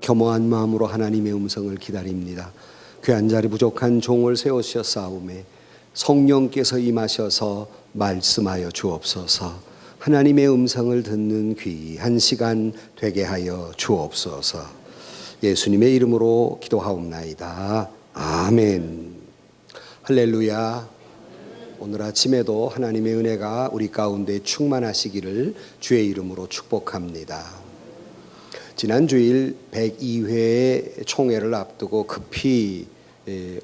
겸허한 마음으로 하나님의 음성을 기다립니다. 귀한 자리 부족한 종을 세우셨사오매 성령께서 임하셔서 말씀하여 주옵소서. 하나님의 음성을 듣는 귀한 시간 되게 하여 주옵소서. 예수님의 이름으로 기도하옵나이다. 아멘. 할렐루야. 오늘 아침에도 하나님의 은혜가 우리 가운데 충만하시기를 주의 이름으로 축복합니다. 지난 주일 102회 총회를 앞두고 급히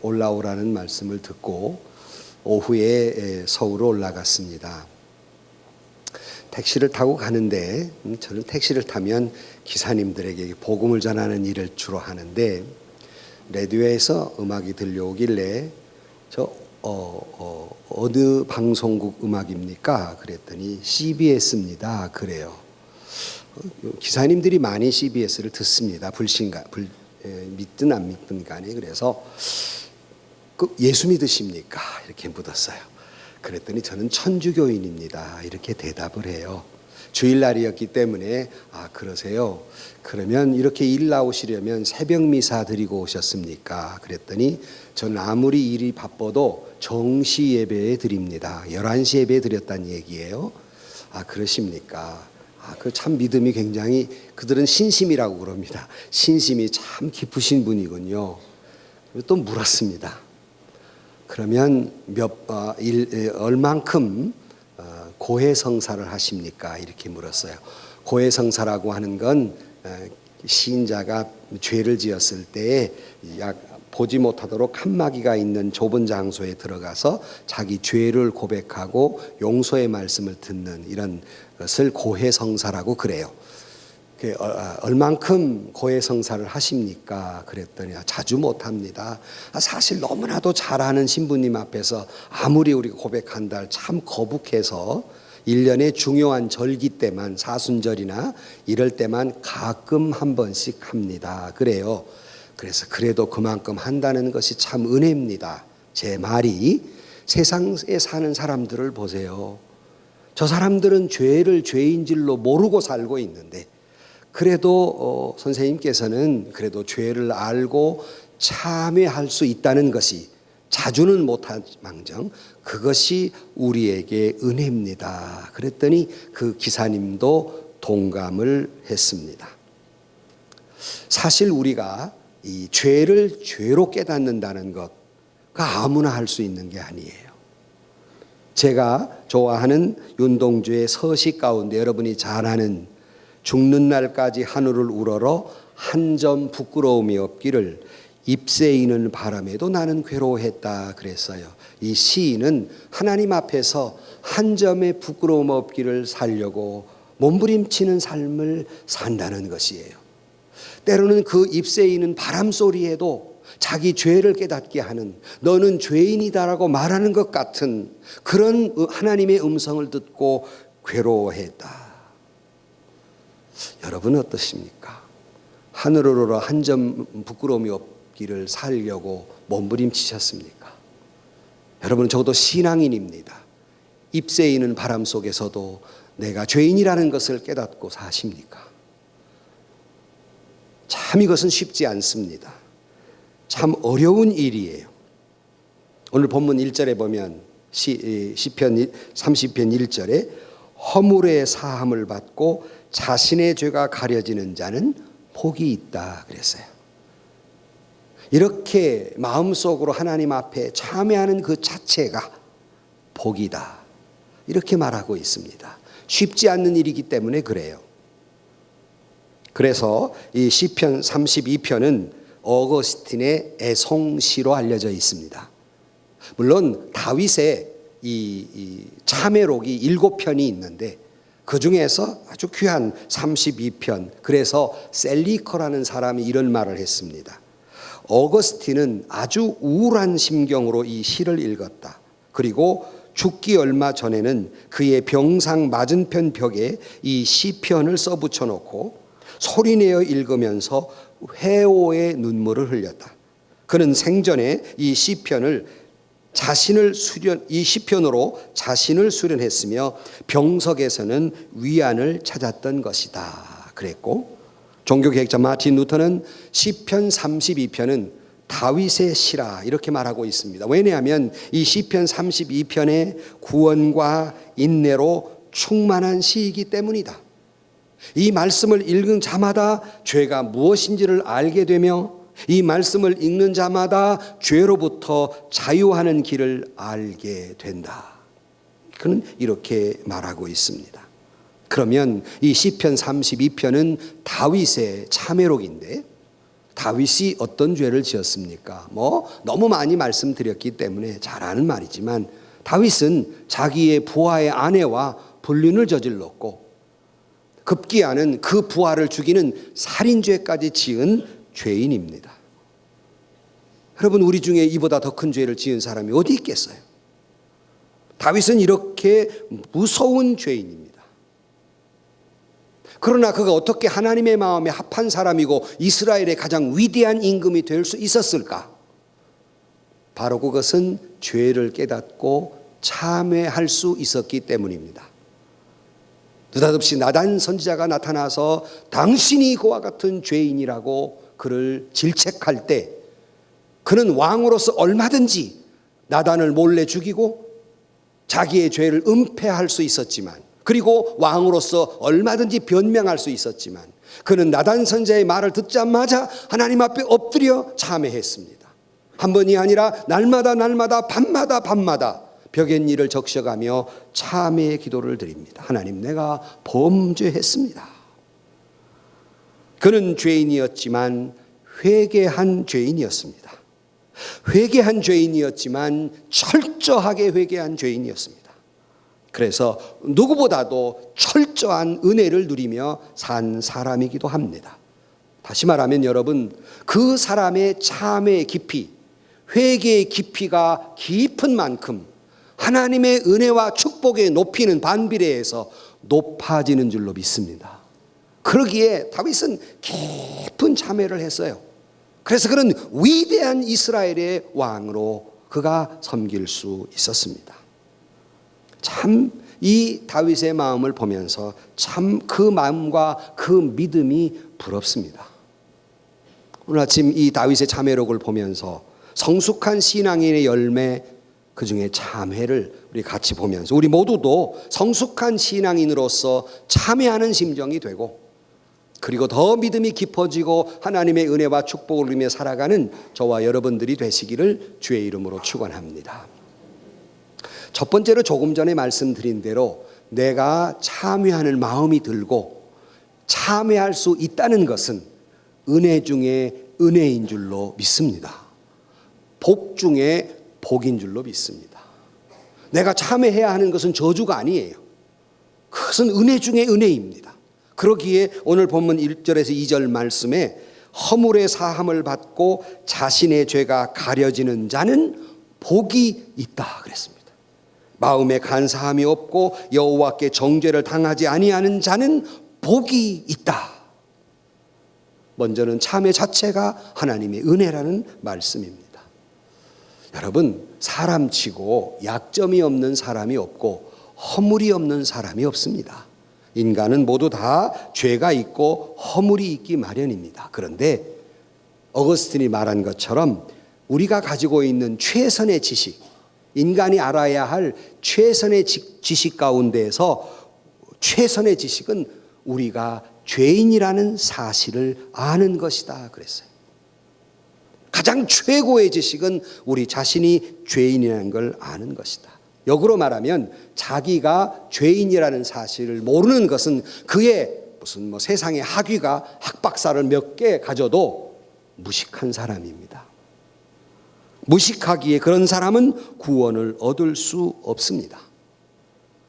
올라오라는 말씀을 듣고 오후에 서울로 올라갔습니다. 택시를 타고 가는데 저는 택시를 타면 기사님들에게 복음을 전하는 일을 주로 하는데 라디오에서 음악이 들려오길래 어느 방송국 음악입니까? 그랬더니 CBS입니다. 그래요. 기사님들이 많이 CBS를 듣습니다. 믿든 안 믿든 간에. 그래서 예수 믿으십니까? 이렇게 묻었어요. 그랬더니 저는 천주교인입니다. 이렇게 대답을 해요. 주일날이었기 때문에 그러세요. 그러면 이렇게 일 나오시려면 새벽 미사 드리고 오셨습니까? 그랬더니 저는 아무리 일이 바빠도 정시 예배에 드립니다. 11시 예배에 드렸다는 얘기예요. 그러십니까? 그 참 믿음이 굉장히, 그들은 신심이라고 그럽니다. 신심이 참 깊으신 분이군요. 또 물었습니다. 그러면 얼만큼 고해성사를 하십니까? 이렇게 물었어요. 고해성사라고 하는 건 시인자가 죄를 지었을 때에 보지 못하도록 칸막이가 있는 좁은 장소에 들어가서 자기 죄를 고백하고 용서의 말씀을 듣는 이런 것을 고해성사라고 그래요. 얼만큼 고해성사를 하십니까? 그랬더니 자주 못합니다. 사실 너무나도 잘하는 신부님 앞에서 아무리 우리가 고백한다 참 거북해서 1년에 중요한 절기 때만, 사순절이나 이럴 때만 가끔 한 번씩 합니다. 그래요. 그래서 그래도 그만큼 한다는 것이 참 은혜입니다. 제 말이 세상에 사는 사람들을 보세요. 저 사람들은 죄를 죄인 줄로 모르고 살고 있는데 그래도 선생님께서는 그래도 죄를 알고 참회할 수 있다는 것이 자주는 못한 망정 그것이 우리에게 은혜입니다. 그랬더니 그 기사님도 동감을 했습니다. 사실 우리가 이 죄를 죄로 깨닫는다는 것, 그 아무나 할 수 있는 게 아니에요. 제가 좋아하는 윤동주의 서시 가운데 여러분이 잘 아는 죽는 날까지 하늘을 우러러 한 점 부끄러움이 없기를 잎새이는 바람에도 나는 괴로워했다 그랬어요. 이 시인은 하나님 앞에서 한 점의 부끄러움 없기를 살려고 몸부림치는 삶을 산다는 것이에요. 때로는 그 잎새이는 바람 소리에도 자기 죄를 깨닫게 하는, 너는 죄인이다라고 말하는 것 같은 그런 하나님의 음성을 듣고 괴로워했다. 여러분은 어떠십니까? 하늘으로 한 점 부끄러움이 없기를 살려고 몸부림치셨습니까? 여러분은 적어도 신앙인입니다. 잎새이는 바람 속에서도 내가 죄인이라는 것을 깨닫고 사십니까? 참 이것은 쉽지 않습니다. 참 어려운 일이에요. 오늘 본문 1절에 보면 시편 30편 1절에 허물의 사함을 받고 자신의 죄가 가려지는 자는 복이 있다 그랬어요. 이렇게 마음속으로 하나님 앞에 참회하는 그 자체가 복이다 이렇게 말하고 있습니다. 쉽지 않는 일이기 때문에 그래요. 그래서 이 시편 32편은 어거스틴의 애송시로 알려져 있습니다. 물론 다윗의 이 참회록이 7편이 있는데 그 중에서 아주 귀한 32편, 그래서 셀리커라는 사람이 이런 말을 했습니다. 어거스틴은 아주 우울한 심경으로 이 시를 읽었다. 그리고 죽기 얼마 전에는 그의 병상 맞은편 벽에 이 시편을 써붙여 놓고 소리내어 읽으면서 회오의 눈물을 흘렸다. 그는 생전에 이 시편으로 자신을 수련했으며 병석에서는 위안을 찾았던 것이다 그랬고, 종교개혁자 마틴 루터는 시편 32편은 다윗의 시라 이렇게 말하고 있습니다. 왜냐하면 이 시편 32편의 구원과 인내로 충만한 시이기 때문이다. 이 말씀을 읽은 자마다 죄가 무엇인지를 알게 되며 이 말씀을 읽는 자마다 죄로부터 자유하는 길을 알게 된다. 그는 이렇게 말하고 있습니다. 그러면 이 시편 32편은 다윗의 참회록인데 다윗이 어떤 죄를 지었습니까? 너무 많이 말씀드렸기 때문에 잘 아는 말이지만 다윗은 자기의 부하의 아내와 불륜을 저질렀고 급기야는 그 부하를 죽이는 살인죄까지 지은 죄인입니다. 여러분, 우리 중에 이보다 더 큰 죄를 지은 사람이 어디 있겠어요? 다윗은 이렇게 무서운 죄인입니다. 그러나 그가 어떻게 하나님의 마음에 합한 사람이고 이스라엘의 가장 위대한 임금이 될 수 있었을까? 바로 그것은 죄를 깨닫고 참회할 수 있었기 때문입니다. 느닷없이 나단 선지자가 나타나서 당신이 그와 같은 죄인이라고 그를 질책할 때 그는 왕으로서 얼마든지 나단을 몰래 죽이고 자기의 죄를 은폐할 수 있었지만, 그리고 왕으로서 얼마든지 변명할 수 있었지만 그는 나단 선지자의 말을 듣자마자 하나님 앞에 엎드려 참회했습니다. 한 번이 아니라 날마다 밤마다 벽엔일을 적셔가며 참회의 기도를 드립니다. 하나님, 내가 범죄했습니다. 그는 죄인이었지만 회개한 죄인이었습니다. 회개한 죄인이었지만 철저하게 회개한 죄인이었습니다. 그래서 누구보다도 철저한 은혜를 누리며 산 사람이기도 합니다. 다시 말하면 여러분, 그 사람의 참회의 깊이, 회개의 깊이가 깊은 만큼 하나님의 은혜와 축복의 높이는 반비례해서 높아지는 줄로 믿습니다. 그러기에 다윗은 깊은 참회를 했어요. 그래서 그는 위대한 이스라엘의 왕으로 그가 섬길 수 있었습니다. 참 이 다윗의 마음을 보면서 참 그 마음과 그 믿음이 부럽습니다. 오늘 아침 이 다윗의 참회록을 보면서 성숙한 신앙인의 열매, 그 중에 참회를 우리 같이 보면서 우리 모두도 성숙한 신앙인으로서 참회하는 심정이 되고, 그리고 더 믿음이 깊어지고 하나님의 은혜와 축복을 누리며 살아가는 저와 여러분들이 되시기를 주의 이름으로 축원합니다. 첫 번째로 조금 전에 말씀드린 대로 내가 참회하는 마음이 들고 참회할 수 있다는 것은 은혜 중에 은혜인 줄로 믿습니다. 복 중에 복인 줄로 믿습니다. 내가 참회해야 하는 것은 저주가 아니에요. 그것은 은혜 중에 은혜입니다. 그러기에 오늘 본문 1절에서 2절 말씀에 허물의 사함을 받고 자신의 죄가 가려지는 자는 복이 있다 그랬습니다. 마음에 간사함이 없고 여호와께 정죄를 당하지 아니하는 자는 복이 있다. 먼저는 참회 자체가 하나님의 은혜라는 말씀입니다. 여러분, 사람치고 약점이 없는 사람이 없고 허물이 없는 사람이 없습니다. 인간은 모두 다 죄가 있고 허물이 있기 마련입니다. 그런데 어거스틴이 말한 것처럼 우리가 가지고 있는 최선의 지식, 인간이 알아야 할 최선의 지식 가운데에서 최선의 지식은 우리가 죄인이라는 사실을 아는 것이다 그랬어요. 가장 최고의 지식은 우리 자신이 죄인이라는 걸 아는 것이다. 역으로 말하면 자기가 죄인이라는 사실을 모르는 것은 그의 무슨 세상의 학위가 학박사를 몇 개 가져도 무식한 사람입니다. 무식하기에 그런 사람은 구원을 얻을 수 없습니다.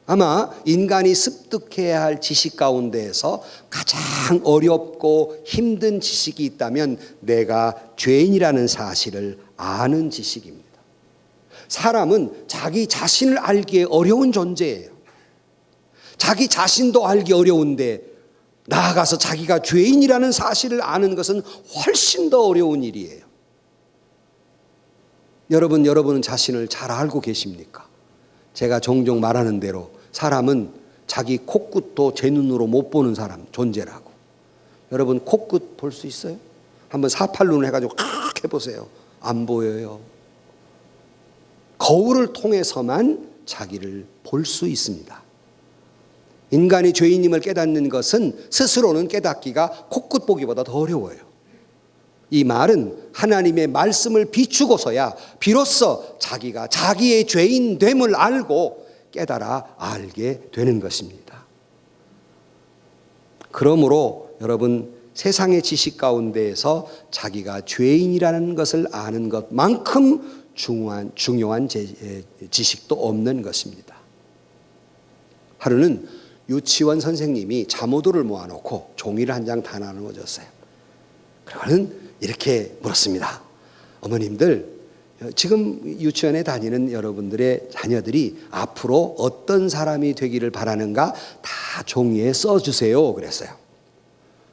아마 인간이 습득해야 할 지식 가운데에서 가장 어렵고 힘든 지식이 있다면 내가 죄인이라는 사실을 아는 지식입니다. 사람은 자기 자신을 알기에 어려운 존재예요. 자기 자신도 알기 어려운데 나아가서 자기가 죄인이라는 사실을 아는 것은 훨씬 더 어려운 일이에요. 여러분은 자신을 잘 알고 계십니까? 제가 종종 말하는 대로 사람은 자기 코끝도 제 눈으로 못 보는 사람 존재라고. 여러분 코끝 볼 수 있어요? 한번 4.8눈 해가지고 칵 해보세요. 안 보여요. 거울을 통해서만 자기를 볼 수 있습니다. 인간이 죄인임을 깨닫는 것은 스스로는 깨닫기가 코끝 보기보다 더 어려워요. 이 말은 하나님의 말씀을 비추고서야 비로소 자기가 자기의 죄인됨을 알고 깨달아 알게 되는 것입니다. 그러므로 여러분, 세상의 지식 가운데에서 자기가 죄인이라는 것을 아는 것만큼 중요한 지식도 없는 것입니다. 하루는 유치원 선생님이 잠오도를 모아놓고 종이를 한 장 다 나누어줬어요. 그러고는 이렇게 물었습니다. 어머님들, 지금 유치원에 다니는 여러분들의 자녀들이 앞으로 어떤 사람이 되기를 바라는가 다 종이에 써주세요. 그랬어요.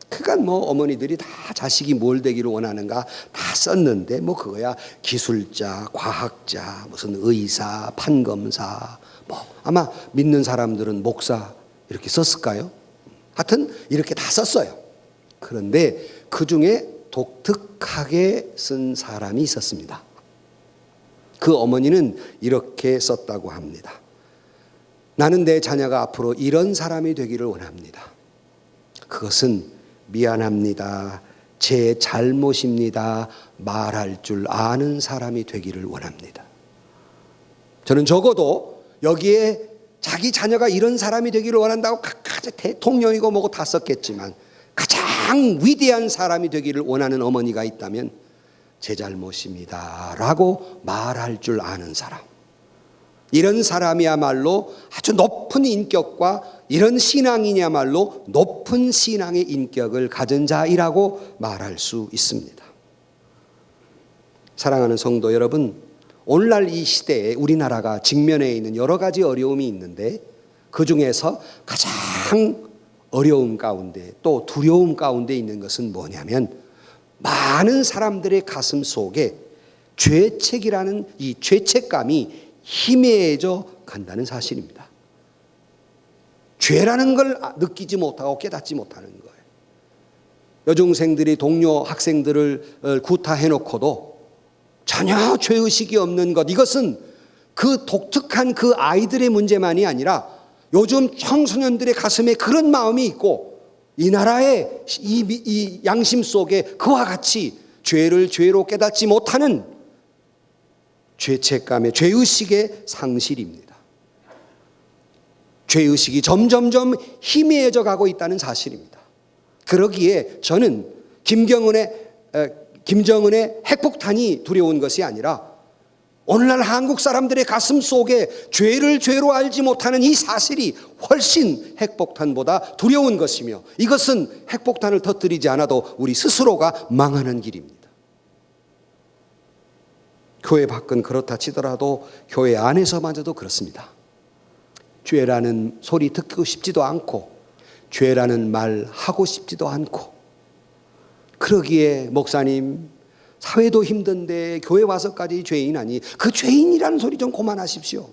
그러니까 어머니들이 다 자식이 뭘 되기를 원하는가 다 썼는데 그거야 기술자, 과학자, 무슨 의사, 판검사, 아마 믿는 사람들은 목사 이렇게 썼을까요? 하여튼 이렇게 다 썼어요. 그런데 그 중에 독특하게 쓴 사람이 있었습니다. 그 어머니는 이렇게 썼다고 합니다. 나는 내 자녀가 앞으로 이런 사람이 되기를 원합니다. 그것은 미안합니다, 제 잘못입니다 말할 줄 아는 사람이 되기를 원합니다. 저는 적어도 여기에 자기 자녀가 이런 사람이 되기를 원한다고 각각 대통령이고 뭐고 다 썼겠지만 가장 위대한 사람이 되기를 원하는 어머니가 있다면 제 잘못입니다 라고 말할 줄 아는 사람, 이런 사람이야말로 아주 높은 인격과 이런 신앙이냐말로 높은 신앙의 인격을 가진 자이라고 말할 수 있습니다. 사랑하는 성도 여러분, 오늘날 이 시대에 우리나라가 직면해 있는 여러 가지 어려움이 있는데 그 중에서 가장 어려움 가운데 또 두려움 가운데 있는 것은 뭐냐면 많은 사람들의 가슴 속에 죄책이라는 이 죄책감이 희미해져 간다는 사실입니다. 죄라는 걸 느끼지 못하고 깨닫지 못하는 거예요. 여중생들이 동료 학생들을 구타해놓고도 전혀 죄의식이 없는 것, 이것은 그 독특한 그 아이들의 문제만이 아니라 요즘 청소년들의 가슴에 그런 마음이 있고 이 나라의 이 양심 속에 그와 같이 죄를 죄로 깨닫지 못하는 죄책감의 죄의식의 상실입니다. 죄의식이 점점점 희미해져 가고 있다는 사실입니다. 그러기에 저는 김정은의 핵폭탄이 두려운 것이 아니라 오늘날 한국 사람들의 가슴 속에 죄를 죄로 알지 못하는 이 사실이 훨씬 핵폭탄보다 두려운 것이며 이것은 핵폭탄을 터뜨리지 않아도 우리 스스로가 망하는 길입니다. 교회 밖은 그렇다 치더라도 교회 안에서마저도 그렇습니다. 죄라는 소리 듣고 싶지도 않고 죄라는 말 하고 싶지도 않고, 그러기에 목사님 사회도 힘든데 교회 와서까지 죄인하니 그 죄인이라는 소리 좀 그만하십시오.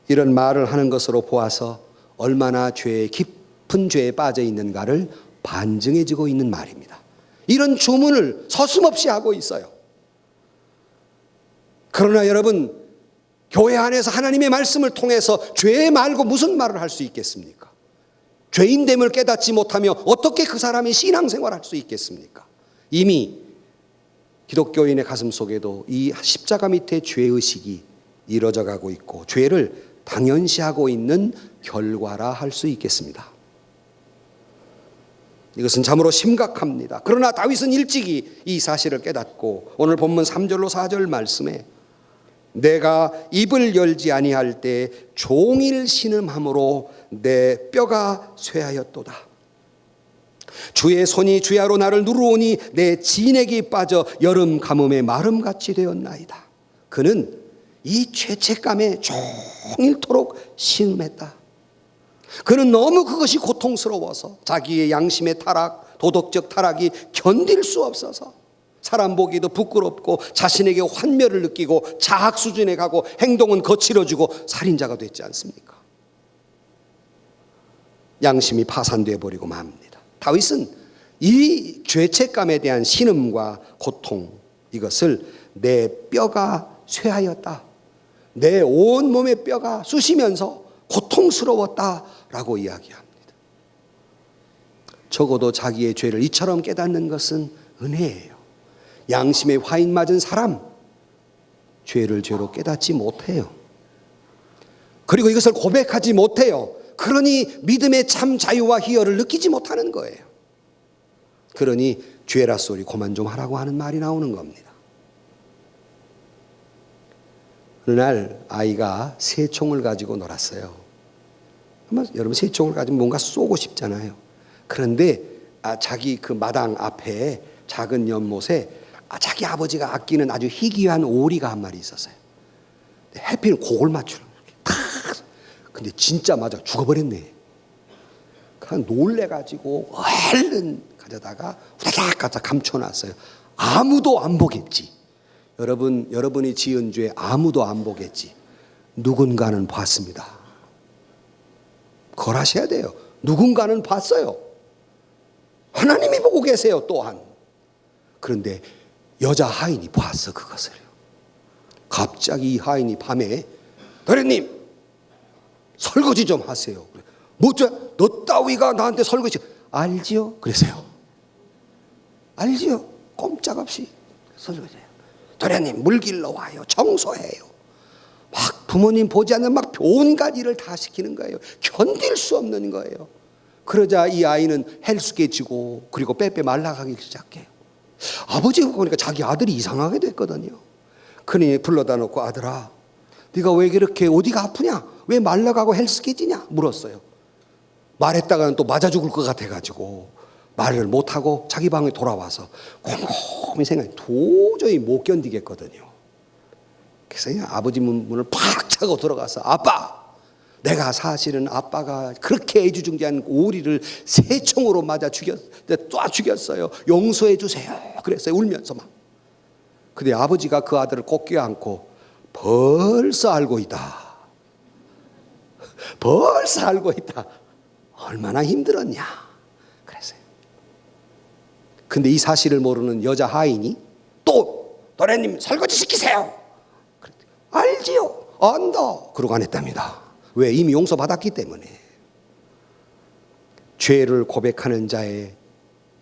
이런 말을 하는 것으로 보아서 얼마나 깊은 죄에 빠져 있는가를 반증해지고 있는 말입니다. 이런 주문을 서슴없이 하고 있어요. 그러나 여러분, 교회 안에서 하나님의 말씀을 통해서 죄 말고 무슨 말을 할 수 있겠습니까? 죄인됨을 깨닫지 못하며 어떻게 그 사람이 신앙생활을 할 수 있겠습니까? 이미 기독교인의 가슴 속에도 이 십자가 밑에 죄의식이 이루어져 가고 있고 죄를 당연시하고 있는 결과라 할 수 있겠습니다. 이것은 참으로 심각합니다. 그러나 다윗은 일찍이 이 사실을 깨닫고 오늘 본문 3절로 4절 말씀에 내가 입을 열지 아니할 때 종일 신음함으로 내 뼈가 쇠하였도다. 주의 손이 주야로 나를 누르오니 내 진액이 빠져 여름 가뭄에 마름같이 되었나이다. 그는 이 죄책감에 종일토록 신음했다. 그는 너무 그것이 고통스러워서 자기의 양심의 타락, 도덕적 타락이 견딜 수 없어서 사람 보기도 부끄럽고 자신에게 환멸을 느끼고 자학 수준에 가고 행동은 거칠어지고 살인자가 됐지 않습니까? 양심이 파산되어 버리고 맙니다. 다윗은 이 죄책감에 대한 신음과 고통, 이것을 내 뼈가 쇠하였다, 내 온몸의 뼈가 쑤시면서 고통스러웠다라고 이야기합니다. 적어도 자기의 죄를 이처럼 깨닫는 것은 은혜예요. 양심의 화인 맞은 사람, 죄를 죄로 깨닫지 못해요. 그리고 이것을 고백하지 못해요. 그러니 믿음의 참 자유와 희열을 느끼지 못하는 거예요. 그러니 죄라 소리 그만 좀 하라고 하는 말이 나오는 겁니다. 어느 날 아이가 새총을 가지고 놀았어요. 여러분, 새총을 가지고 뭔가 쏘고 싶잖아요. 그런데 자기 그 마당 앞에 작은 연못에 자기 아버지가 아끼는 아주 희귀한 오리가 한 마리 있었어요. 해필 그걸 맞추는 탁. 근데 진짜 맞아 죽어버렸네. 그냥 놀래가지고 얼른 가져다가 후다닥 갖다 감춰놨어요. 아무도 안 보겠지. 여러분이 지은 죄 아무도 안 보겠지. 누군가는 봤습니다. 그걸 하셔야 돼요. 누군가는 봤어요. 하나님이 보고 계세요. 또한. 그런데 여자 하인이 봤어, 그것을요. 갑자기 이 하인이 밤에, 도련님 설거지 좀 하세요. 뭐죠? 너 따위가 나한테 설거지. 알지요? 그래서요. 알지요? 꼼짝없이 설거지해요. 도련님 물 길러 와요. 청소해요. 막 부모님 보지 않는 막 온갖 일을 다 시키는 거예요. 견딜 수 없는 거예요. 그러자 이 아이는 헬쑥해지고 그리고 빼빼 말라가기 시작해요. 아버지가 보니까 자기 아들이 이상하게 됐거든요. 그러니 불러다 놓고, 아들아, 네가 왜 그렇게 어디가 아프냐? 왜 말라가고 헬쑥해지냐? 물었어요. 말했다가는 또 맞아 죽을 것 같아가지고 말을 못하고 자기 방에 돌아와서 곰곰이 생각해. 도저히 못 견디겠거든요. 그래서 그냥 아버지 문을 팍 차고 들어가서, 아빠, 내가 사실은 아빠가 그렇게 애주중지한 오리를 새총으로 맞아 쏴 죽였어요. 용서해 주세요. 그랬어요. 울면서 막. 근데 아버지가 그 아들을 꼭 껴안고, 벌써 알고 있다. 벌써 알고 있다. 얼마나 힘들었냐. 그랬어요. 근데 이 사실을 모르는 여자 하인이 또, 도련님 설거지 시키세요. 그랬더니, 알지요. 안다. 그러고 안 했답니다. 왜? 이미 용서받았기 때문에. 죄를 고백하는 자의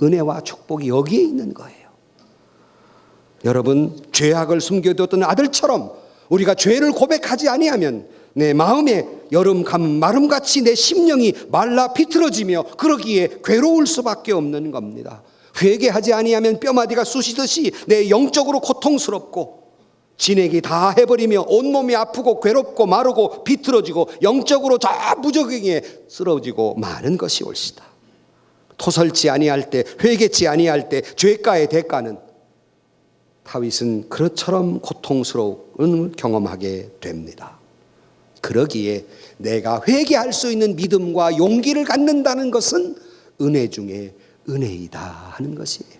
은혜와 축복이 여기에 있는 거예요. 여러분, 죄악을 숨겨두었던 아들처럼 우리가 죄를 고백하지 아니하면 내 마음에 여름 가뭄 마름같이 내 심령이 말라 비틀어지며 그러기에 괴로울 수밖에 없는 겁니다. 회개하지 아니하면 뼈마디가 쑤시듯이 내 영적으로 고통스럽고 진액이 다 해버리며 온몸이 아프고 괴롭고 마르고 비틀어지고 영적으로 저 무적행에 쓰러지고 마는 것이 옳시다. 토설치 아니할 때, 회개치 아니할 때 죄가의 대가는, 다윗은 그것처럼 고통스러운 경험하게 됩니다. 그러기에 내가 회개할 수 있는 믿음과 용기를 갖는다는 것은 은혜 중에 은혜이다 하는 것이에요.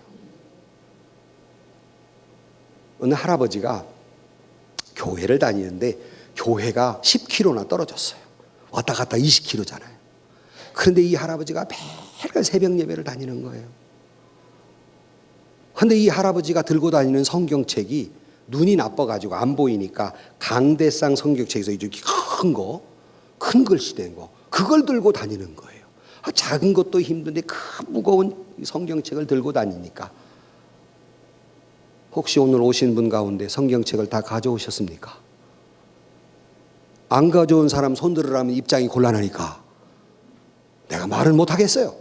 어느 할아버지가 교회를 다니는데 교회가 10km나 떨어졌어요. 왔다 갔다 20km잖아요. 그런데 이 할아버지가 매일 새벽 예배를 다니는 거예요. 그런데 이 할아버지가 들고 다니는 성경책이 눈이 나빠가지고 안 보이니까 강대상 성경책에서 이렇게 큰 글씨 된 거, 그걸 들고 다니는 거예요. 작은 것도 힘든데 큰 무거운 성경책을 들고 다니니까, 혹시 오늘 오신 분 가운데 성경책을 다 가져오셨습니까? 안 가져온 사람 손 들으라면 입장이 곤란하니까 내가 말을 못 하겠어요.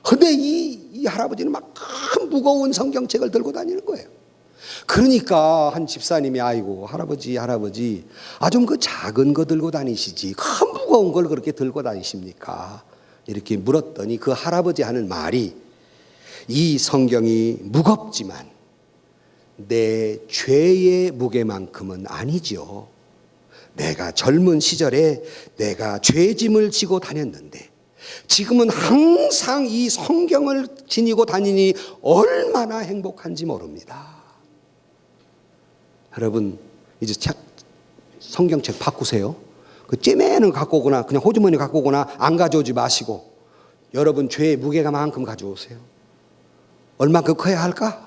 근데 이 할아버지는 막 큰 무거운 성경책을 들고 다니는 거예요. 그러니까 한 집사님이, 아이고 할아버지 좀 그 작은 거 들고 다니시지 큰 무거운 걸 그렇게 들고 다니십니까? 이렇게 물었더니 그 할아버지 하는 말이, 이 성경이 무겁지만 내 죄의 무게만큼은 아니죠. 내가 젊은 시절에 내가 죄짐을 지고 다녔는데 지금은 항상 이 성경을 지니고 다니니 얼마나 행복한지 모릅니다. 여러분, 이제 성경책 바꾸세요. 그 찌매는 갖고 오거나 그냥 호주머니 갖고 오거나 안 가져오지 마시고 여러분 죄의 무게가만큼 가져오세요. 얼만큼 커야 할까?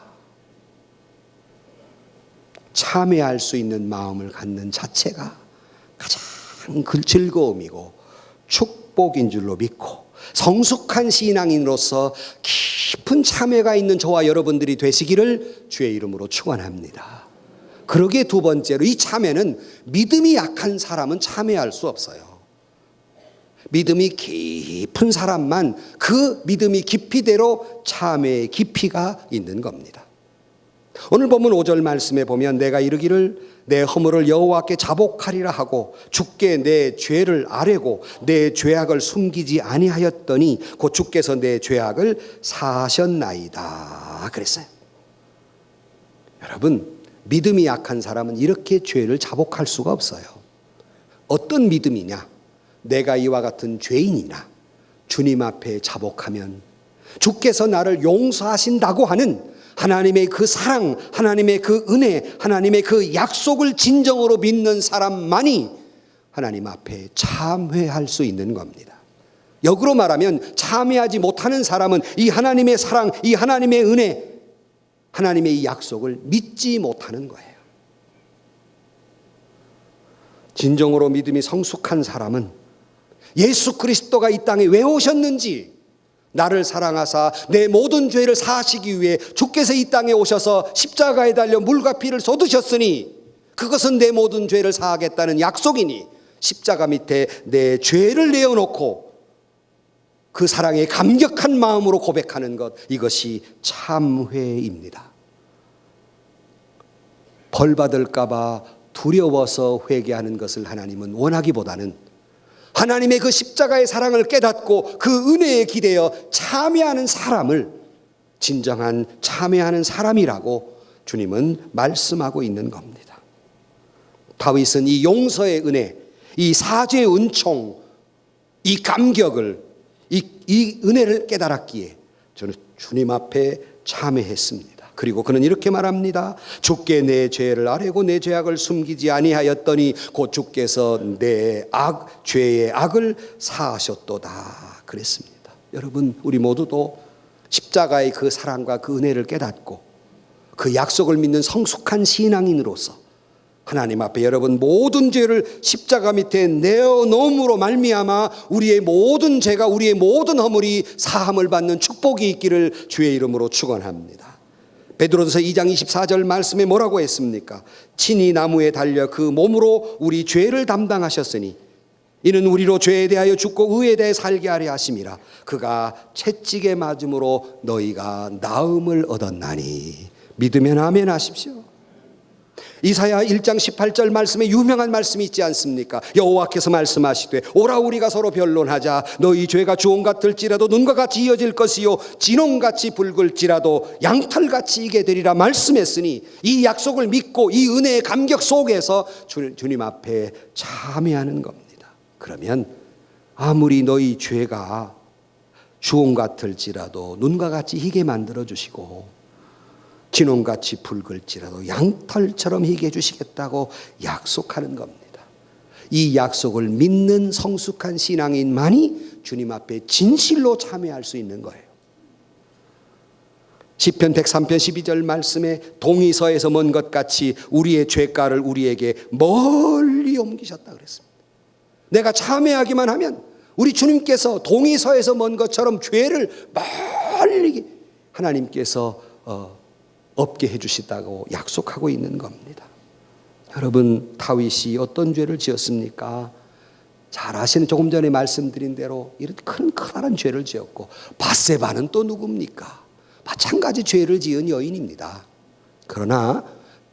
참회할 수 있는 마음을 갖는 자체가 가장 그 즐거움이고 축복인 줄로 믿고 성숙한 신앙인으로서 깊은 참회가 있는 저와 여러분들이 되시기를 주의 이름으로 축원합니다. 그러기에 두 번째로, 이 참회는 믿음이 약한 사람은 참회할 수 없어요. 믿음이 깊은 사람만 그 믿음이 깊이대로 참회의 깊이가 있는 겁니다. 오늘 본문 5절 말씀에 보면 내가 이르기를 내 허물을 여호와께 자복하리라 하고 주께 내 죄를 아뢰고 내 죄악을 숨기지 아니하였더니 곧 주께서 내 죄악을 사하셨나이다 그랬어요. 여러분, 믿음이 약한 사람은 이렇게 죄를 자복할 수가 없어요. 어떤 믿음이냐? 내가 이와 같은 죄인이나 주님 앞에 자복하면 주께서 나를 용서하신다고 하는 하나님의 그 사랑, 하나님의 그 은혜, 하나님의 그 약속을 진정으로 믿는 사람만이 하나님 앞에 참회할 수 있는 겁니다. 역으로 말하면 참회하지 못하는 사람은 이 하나님의 사랑, 이 하나님의 은혜, 하나님의 이 약속을 믿지 못하는 거예요. 진정으로 믿음이 성숙한 사람은 예수 그리스도가 이 땅에 왜 오셨는지, 나를 사랑하사 내 모든 죄를 사하시기 위해 주께서 이 땅에 오셔서 십자가에 달려 물과 피를 쏟으셨으니 그것은 내 모든 죄를 사하겠다는 약속이니 십자가 밑에 내 죄를 내어놓고 그 사랑에 감격한 마음으로 고백하는 것, 이것이 참회입니다. 벌 받을까 봐 두려워서 회개하는 것을 하나님은 원하기보다는 하나님의 그 십자가의 사랑을 깨닫고 그 은혜에 기대어 참회하는 사람을 진정한 참회하는 사람이라고 주님은 말씀하고 있는 겁니다. 다윗은 이 용서의 은혜, 이 사죄의 은총, 이 감격을, 이 은혜를 깨달았기에 저는 주님 앞에 참회했습니다. 그리고 그는 이렇게 말합니다. 주께 내 죄를 아뢰고 내 죄악을 숨기지 아니하였더니 곧 주께서 내 죄의 악을 사하셨도다 그랬습니다. 여러분, 우리 모두도 십자가의 그 사랑과 그 은혜를 깨닫고 그 약속을 믿는 성숙한 신앙인으로서 하나님 앞에 여러분 모든 죄를 십자가 밑에 내어놓음으로 말미암아 우리의 모든 죄가, 우리의 모든 허물이 사함을 받는 축복이 있기를 주의 이름으로 축원합니다. 베드로전서 2장 24절 말씀에 뭐라고 했습니까? 친히 나무에 달려 그 몸으로 우리 죄를 담당하셨으니 이는 우리로 죄에 대하여 죽고 의에 대해 살게 하려 하심이라. 그가 채찍에 맞음으로 너희가 나음을 얻었나니. 믿으면 아멘 하십시오. 이사야 1장 18절 말씀에 유명한 말씀이 있지 않습니까? 여호와께서 말씀하시되 오라 우리가 서로 변론하자. 너희 죄가 주홍 같을지라도 눈과 같이 이어질 것이요 진홍같이 붉을지라도 양털같이 이게 되리라 말씀했으니 이 약속을 믿고 이 은혜의 감격 속에서 주님 앞에 참회하는 겁니다. 그러면 아무리 너희 죄가 주홍 같을지라도 눈과 같이 희게 만들어 주시고 진홍같이 붉을지라도 양털처럼 희게 해주시겠다고 약속하는 겁니다. 이 약속을 믿는 성숙한 신앙인만이 주님 앞에 진실로 참회할 수 있는 거예요. 시편 103편 12절 말씀에 동이 서에서 먼 것 같이 우리의 죄가를 우리에게 멀리 옮기셨다 그랬습니다. 내가 참회하기만 하면 우리 주님께서 동이 서에서 먼 것처럼 죄를 멀리 하나님께서 없게 해주시다고 약속하고 있는 겁니다. 여러분, 다윗이 어떤 죄를 지었습니까? 잘 아시는, 조금 전에 말씀드린 대로 이런 커다란 죄를 지었고, 밧세바는 또 누굽니까? 마찬가지 죄를 지은 여인입니다. 그러나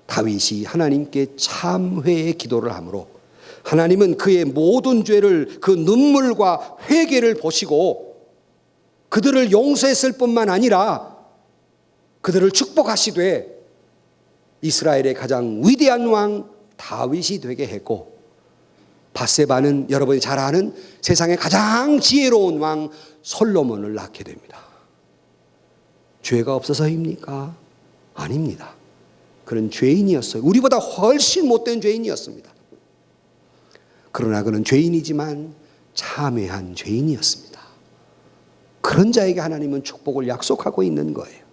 다윗이 하나님께 참회의 기도를 하므로 하나님은 그의 모든 죄를, 그 눈물과 회개를 보시고 그들을 용서했을 뿐만 아니라 그들을 축복하시되 이스라엘의 가장 위대한 왕 다윗이 되게 했고, 밧세바는 여러분이 잘 아는 세상의 가장 지혜로운 왕 솔로몬을 낳게 됩니다. 죄가 없어서입니까? 아닙니다. 그는 죄인이었어요. 우리보다 훨씬 못된 죄인이었습니다. 그러나 그는 죄인이지만 참회한 죄인이었습니다. 그런 자에게 하나님은 축복을 약속하고 있는 거예요.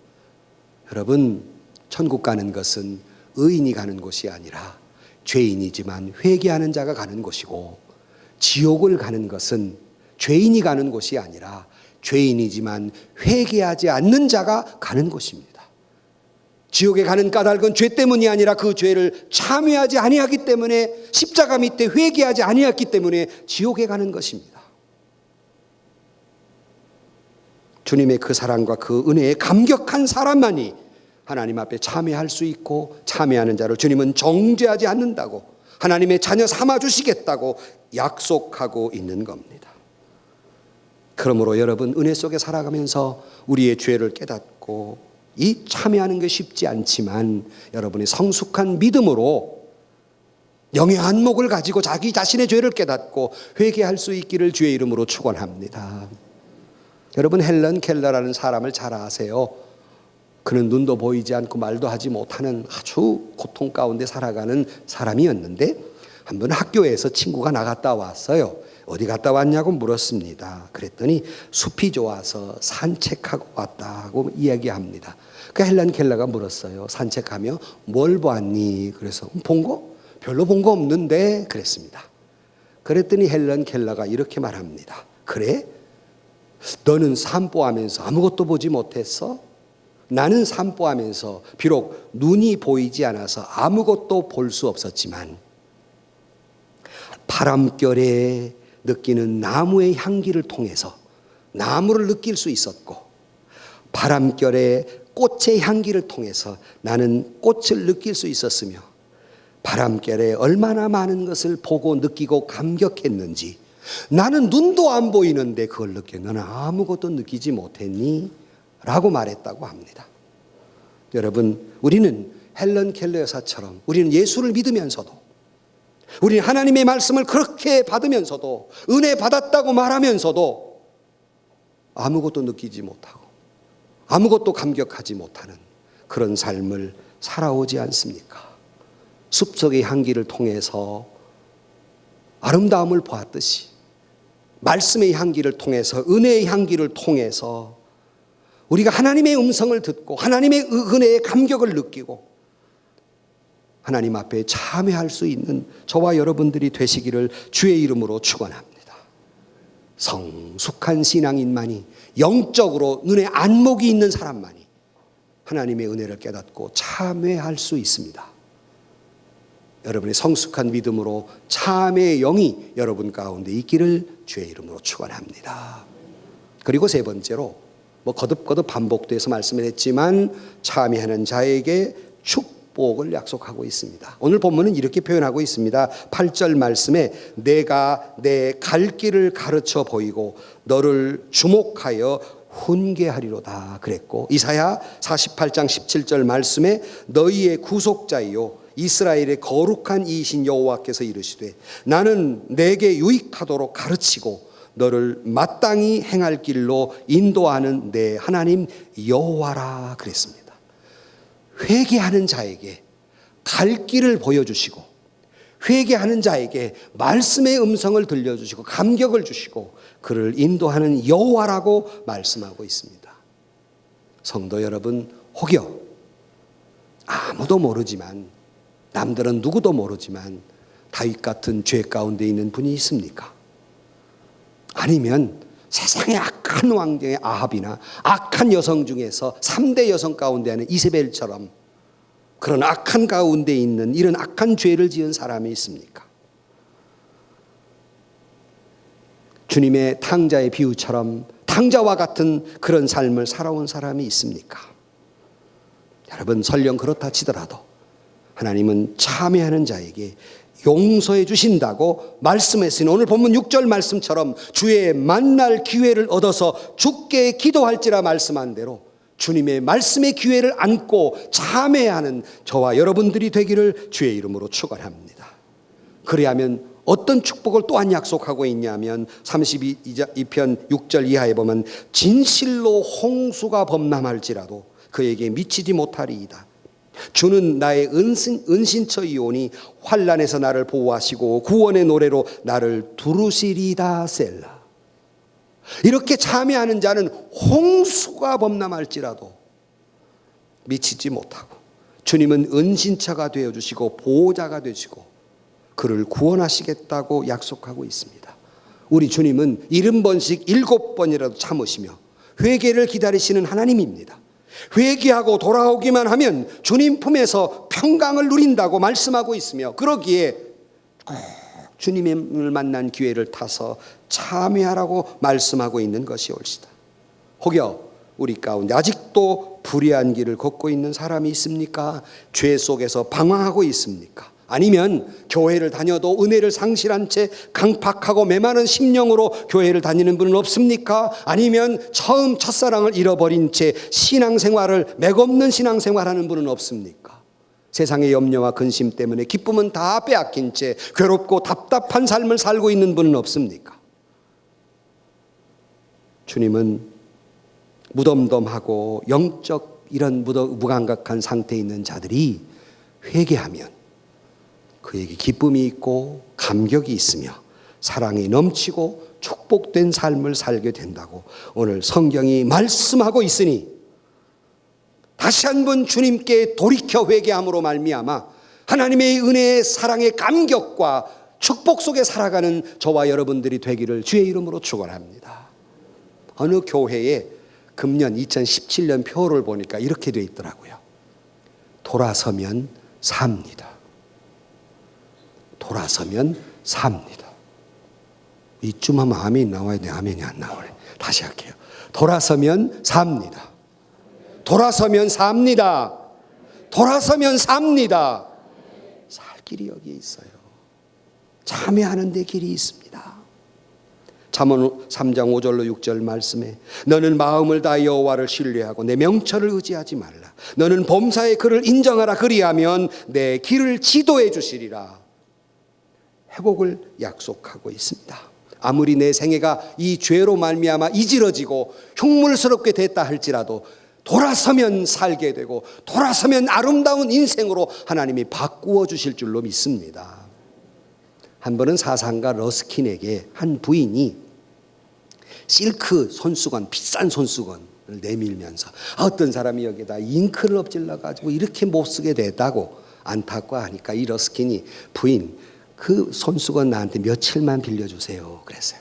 여러분, 천국 가는 것은 의인이 가는 곳이 아니라 죄인이지만 회개하는 자가 가는 곳이고, 지옥을 가는 것은 죄인이 가는 곳이 아니라 죄인이지만 회개하지 않는 자가 가는 곳입니다. 지옥에 가는 까닭은 죄 때문이 아니라 그 죄를 참회하지 아니하기 때문에, 십자가 밑에 회개하지 아니했기 때문에 지옥에 가는 것입니다. 주님의 그 사랑과 그 은혜에 감격한 사람만이 하나님 앞에 참회할 수 있고, 참회하는 자를 주님은 정죄하지 않는다고, 하나님의 자녀 삼아주시겠다고 약속하고 있는 겁니다. 그러므로 여러분, 은혜 속에 살아가면서 우리의 죄를 깨닫고, 이 참회하는 게 쉽지 않지만 여러분이 성숙한 믿음으로 영의 안목을 가지고 자기 자신의 죄를 깨닫고 회개할 수 있기를 주의 이름으로 축원합니다. 여러분, 헬런 켈러라는 사람을 잘 아세요. 그는 눈도 보이지 않고 말도 하지 못하는 아주 고통 가운데 살아가는 사람이었는데, 한 번 학교에서 친구가 나갔다 왔어요. 어디 갔다 왔냐고 물었습니다. 그랬더니 숲이 좋아서 산책하고 왔다고 이야기합니다. 그 헬런 켈러가 물었어요. 산책하며 뭘 보았니? 그래서 본 거? 별로 본 거 없는데 그랬습니다. 그랬더니 헬런 켈러가 이렇게 말합니다. 그래? 너는 산보하면서 아무것도 보지 못했어? 나는 산보하면서 비록 눈이 보이지 않아서 아무것도 볼 수 없었지만 바람결에 느끼는 나무의 향기를 통해서 나무를 느낄 수 있었고, 바람결에 꽃의 향기를 통해서 나는 꽃을 느낄 수 있었으며, 바람결에 얼마나 많은 것을 보고 느끼고 감격했는지, 나는 눈도 안 보이는데 그걸 느껴. 너는 아무것도 느끼지 못했니? 라고 말했다고 합니다. 여러분, 우리는 헬런 켈러 여사처럼 우리는 예수를 믿으면서도, 우리는 하나님의 말씀을 그렇게 받으면서도, 은혜 받았다고 말하면서도 아무것도 느끼지 못하고 아무것도 감격하지 못하는 그런 삶을 살아오지 않습니까? 숲속의 향기를 통해서 아름다움을 보았듯이, 말씀의 향기를 통해서, 은혜의 향기를 통해서 우리가 하나님의 음성을 듣고 하나님의 은혜의 감격을 느끼고 하나님 앞에 참회할 수 있는 저와 여러분들이 되시기를 주의 이름으로 축원합니다. 성숙한 신앙인만이, 영적으로 눈에 안목이 있는 사람만이 하나님의 은혜를 깨닫고 참회할 수 있습니다. 여러분의 성숙한 믿음으로 참회의 영이 여러분 가운데 있기를 주의 이름으로 축원합니다. 그리고 세 번째로, 거듭거듭 반복돼서 말씀을 했지만 참회하는 자에게 축복을 약속하고 있습니다. 오늘 본문은 이렇게 표현하고 있습니다. 8절 말씀에 내가 내 갈 길을 가르쳐 보이고 너를 주목하여 훈계하리로다 그랬고, 이사야 48장 17절 말씀에 너희의 구속자이요 이스라엘의 거룩한 이이신 여호와께서 이르시되 나는 내게 유익하도록 가르치고 너를 마땅히 행할 길로 인도하는 내 하나님 여호와라 그랬습니다. 회개하는 자에게 갈 길을 보여주시고, 회개하는 자에게 말씀의 음성을 들려주시고 감격을 주시고 그를 인도하는 여호와라고 말씀하고 있습니다. 성도 여러분, 혹여 아무도 모르지만, 남들은 누구도 모르지만 다윗 같은 죄 가운데 있는 분이 있습니까? 아니면 세상의 악한 왕정의 아합이나 악한 여성 중에서 3대 여성 가운데 하는 이세벨처럼 그런 악한 가운데 있는 이런 악한 죄를 지은 사람이 있습니까? 주님의 탕자의 비유처럼 탕자와 같은 그런 삶을 살아온 사람이 있습니까? 여러분, 설령 그렇다 치더라도 하나님은 참회하는 자에게 용서해 주신다고 말씀했으니, 오늘 본문 6절 말씀처럼 주의 만날 기회를 얻어서 주께 기도할지라 말씀한 대로 주님의 말씀의 기회를 안고 참회하는 저와 여러분들이 되기를 주의 이름으로 축원합니다. 그리하면 어떤 축복을 또한 약속하고 있냐면 32편 6절 이하에 보면 진실로 홍수가 범람할지라도 그에게 미치지 못하리이다. 주는 나의 은신처이오니 환난에서 나를 보호하시고 구원의 노래로 나를 두루시리다 셀라. 이렇게 참여하는 자는 홍수가 범람할지라도 미치지 못하고 주님은 은신처가 되어주시고 보호자가 되시고 그를 구원하시겠다고 약속하고 있습니다. 우리 주님은 70번씩 7번이라도 참으시며 회개를 기다리시는 하나님입니다. 회개하고 돌아오기만 하면 주님 품에서 평강을 누린다고 말씀하고 있으며 그러기에 꼭 주님을 만난 기회를 타서 참여하라고 말씀하고 있는 것이 옳시다. 혹여 우리 가운데 아직도 불의한 길을 걷고 있는 사람이 있습니까? 죄 속에서 방황하고 있습니까? 아니면 교회를 다녀도 은혜를 상실한 채 강팍하고 메마른 심령으로 교회를 다니는 분은 없습니까? 아니면 처음 첫사랑을 잃어버린 채 신앙생활을 맥없는 신앙생활하는 분은 없습니까? 세상의 염려와 근심 때문에 기쁨은 다 빼앗긴 채 괴롭고 답답한 삶을 살고 있는 분은 없습니까? 주님은 무덤덤하고 영적 이런 무감각한 상태에 있는 자들이 회개하면 그에게 기쁨이 있고 감격이 있으며 사랑이 넘치고 축복된 삶을 살게 된다고 오늘 성경이 말씀하고 있으니 다시 한번 주님께 돌이켜 회개함으로 말미암아 하나님의 은혜의 사랑의 감격과 축복 속에 살아가는 저와 여러분들이 되기를 주의 이름으로 축원합니다. 어느 교회에 금년 2017년 표를 보니까 이렇게 돼 있더라고요. 돌아서면 삽니다. 돌아서면 삽니다. 이쯤 하면 아멘이 나와야 돼. 아멘이 안 나오네. 다시 할게요. 돌아서면 삽니다. 돌아서면 삽니다. 돌아서면 삽니다. 살 길이 여기에 있어요. 참여하는 데 길이 있습니다. 잠언 3장 5절로 6절 말씀에 너는 마음을 다하여 여호와를 신뢰하고 내 명철을 의지하지 말라. 너는 범사의 그를 인정하라. 그리하면 내 길을 지도해 주시리라. 회복을 약속하고 있습니다. 아무리 내 생애가 이 죄로 말미암아 이지러지고 흉물스럽게 됐다 할지라도 돌아서면 살게 되고 돌아서면 아름다운 인생으로 하나님이 바꾸어 주실 줄로 믿습니다. 한 번은 사상가 러스킨에게 한 부인이 실크 손수건, 비싼 손수건을 내밀면서 어떤 사람이 여기다 잉크를 엎질러 가지고 이렇게 못 쓰게 됐다고 안타까워하니까 이 러스킨이 부인 그 손수건 나한테 며칠만 빌려주세요 그랬어요.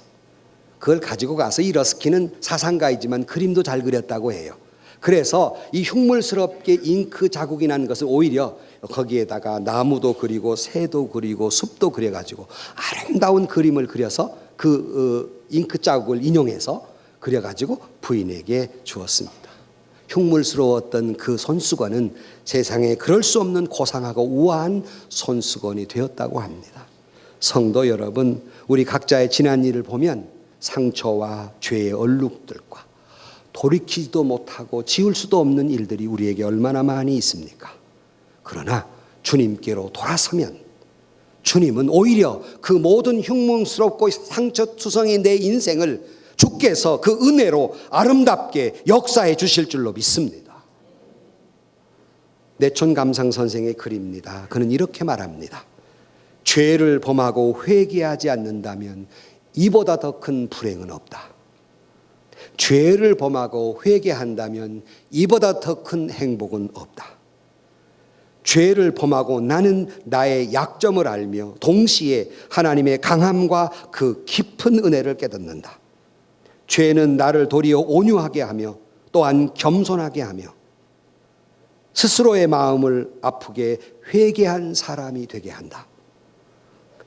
그걸 가지고 가서 이 러스킨은 사상가이지만 그림도 잘 그렸다고 해요. 그래서 이 흉물스럽게 잉크 자국이 난 것을 오히려 거기에다가 나무도 그리고 새도 그리고 숲도 그려가지고 아름다운 그림을 그려서 그 잉크 자국을 인용해서 그려가지고 부인에게 주었습니다. 흉물스러웠던 그 손수건은 세상에 그럴 수 없는 고상하고 우아한 손수건이 되었다고 합니다. 성도 여러분, 우리 각자의 지난 일을 보면 상처와 죄의 얼룩들과 돌이키지도 못하고 지울 수도 없는 일들이 우리에게 얼마나 많이 있습니까? 그러나 주님께로 돌아서면 주님은 오히려 그 모든 흉물스럽고 상처투성인 내 인생을 주께서 그 은혜로 아름답게 역사해 주실 줄로 믿습니다. 내촌감상 선생의 글입니다. 그는 이렇게 말합니다. 죄를 범하고 회개하지 않는다면 이보다 더 큰 불행은 없다. 죄를 범하고 회개한다면 이보다 더 큰 행복은 없다. 죄를 범하고 나는 나의 약점을 알며 동시에 하나님의 강함과 그 깊은 은혜를 깨닫는다. 죄는 나를 도리어 온유하게 하며 또한 겸손하게 하며 스스로의 마음을 아프게 회개한 사람이 되게 한다.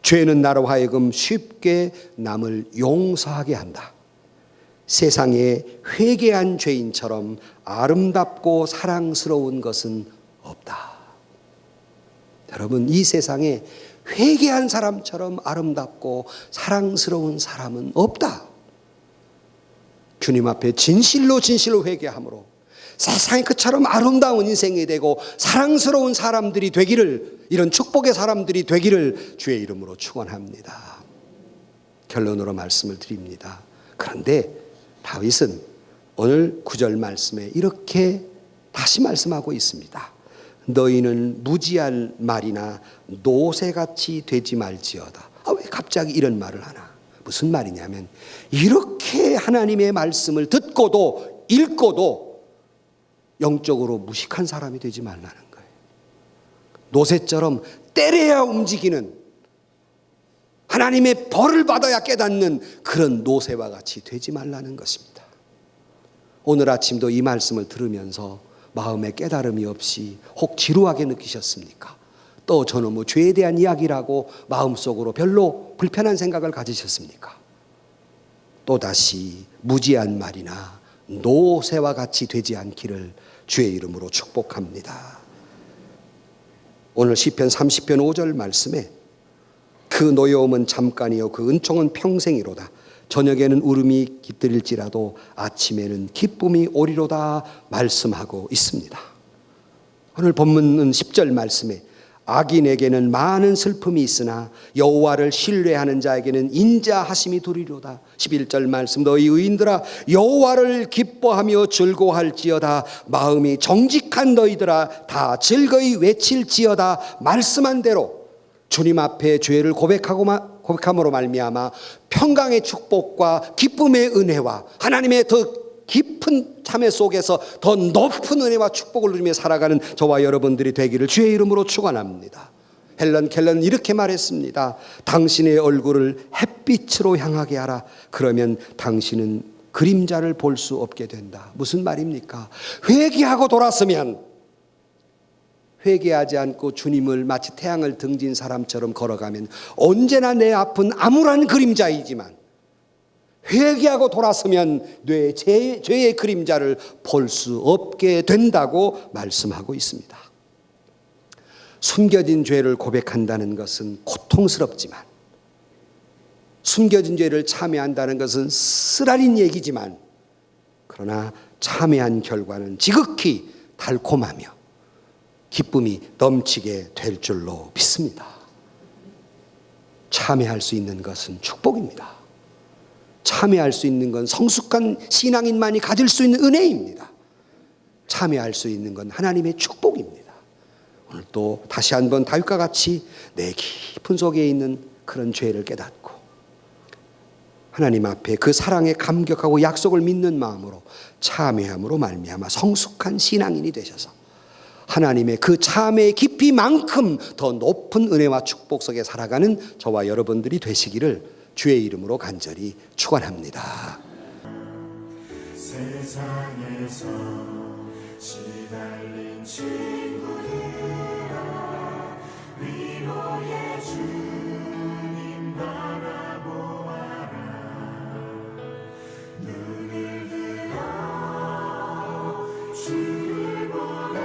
죄는 나로 하여금 쉽게 남을 용서하게 한다. 세상에 회개한 죄인처럼 아름답고 사랑스러운 것은 없다. 여러분, 이 세상에 회개한 사람처럼 아름답고 사랑스러운 사람은 없다. 주님 앞에 진실로 회개함으로 세상에 그처럼 아름다운 인생이 되고 사랑스러운 사람들이 되기를, 이런 축복의 사람들이 되기를 주의 이름으로 축원합니다. 결론으로 말씀을 드립니다. 그런데 다윗은 오늘 9절 말씀에 이렇게 다시 말씀하고 있습니다. 너희는 무지할 말이나 노새같이 되지 말지어다. 왜 갑자기 이런 말을 하나? 무슨 말이냐면 이렇게 하나님의 말씀을 듣고도 읽고도 영적으로 무식한 사람이 되지 말라는 거예요. 노새처럼 때려야 움직이는, 하나님의 벌을 받아야 깨닫는 그런 노새와 같이 되지 말라는 것입니다. 오늘 아침도 이 말씀을 들으면서 마음에 깨달음이 없이 혹 지루하게 느끼셨습니까? 또 저는 뭐 죄에 대한 이야기라고 마음속으로 별로 불편한 생각을 가지셨습니까? 또다시 무지한 말이나 노새와 같이 되지 않기를 주의 이름으로 축복합니다. 오늘 시편 30편 5절 말씀에 그 노여움은 잠깐이요 그 은총은 평생이로다. 저녁에는 울음이 깃들일지라도 아침에는 기쁨이 오리로다 말씀하고 있습니다. 오늘 본문은 10절 말씀에 악인에게는 많은 슬픔이 있으나 여호와를 신뢰하는 자에게는 인자하심이 두리로다. 11절 말씀 너희 의인들아 여호와를 기뻐하며 즐거워할지어다. 마음이 정직한 너희들아 다 즐거이 외칠지어다. 말씀한 대로 주님 앞에 죄를 고백함으로 말미암아 평강의 축복과 기쁨의 은혜와 하나님의 더 깊은 참회 속에서 더 높은 은혜와 축복을 누리며 살아가는 저와 여러분들이 되기를 주의 이름으로 축원합니다. 헬런 켈러는 이렇게 말했습니다. 당신의 얼굴을 햇빛으로 향하게 하라. 그러면 당신은 그림자를 볼 수 없게 된다. 무슨 말입니까? 회개하고 돌았으면, 회개하지 않고 주님을 마치 태양을 등진 사람처럼 걸어가면 언제나 내 앞은 암울한 그림자이지만, 회개하고 돌아서면 뇌 죄의 그림자를 볼 수 없게 된다고 말씀하고 있습니다. 숨겨진 죄를 고백한다는 것은 고통스럽지만, 숨겨진 죄를 참회한다는 것은 쓰라린 얘기지만, 그러나 참회한 결과는 지극히 달콤하며 기쁨이 넘치게 될 줄로 믿습니다. 참회할 수 있는 것은 축복입니다. 참회할 수 있는 건 성숙한 신앙인만이 가질 수 있는 은혜입니다. 참회할 수 있는 건 하나님의 축복입니다. 오늘 또 다시 한번 다윗과 같이 내 깊은 속에 있는 그런 죄를 깨닫고 하나님 앞에 그 사랑에 감격하고 약속을 믿는 마음으로 참회함으로 말미암아 성숙한 신앙인이 되셔서 하나님의 그 참회의 깊이만큼 더 높은 은혜와 축복 속에 살아가는 저와 여러분들이 되시기를 주의 이름으로 간절히 축원합니다. 세상에서 시달린 친구들아 위로의 주님 바라보아라. 눈을 들어 주를 보라.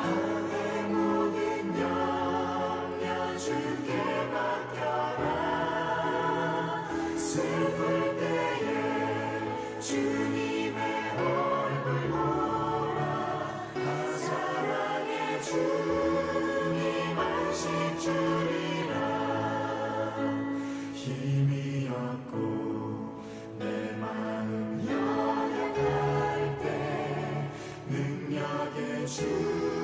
하늘의 모든 염려 주께 맡겨라. 슬플 때에 주님의 얼굴 보라. 사랑의 주님 안식 주리라. 힘이 없고 내 마음 연약할 때 능력의 주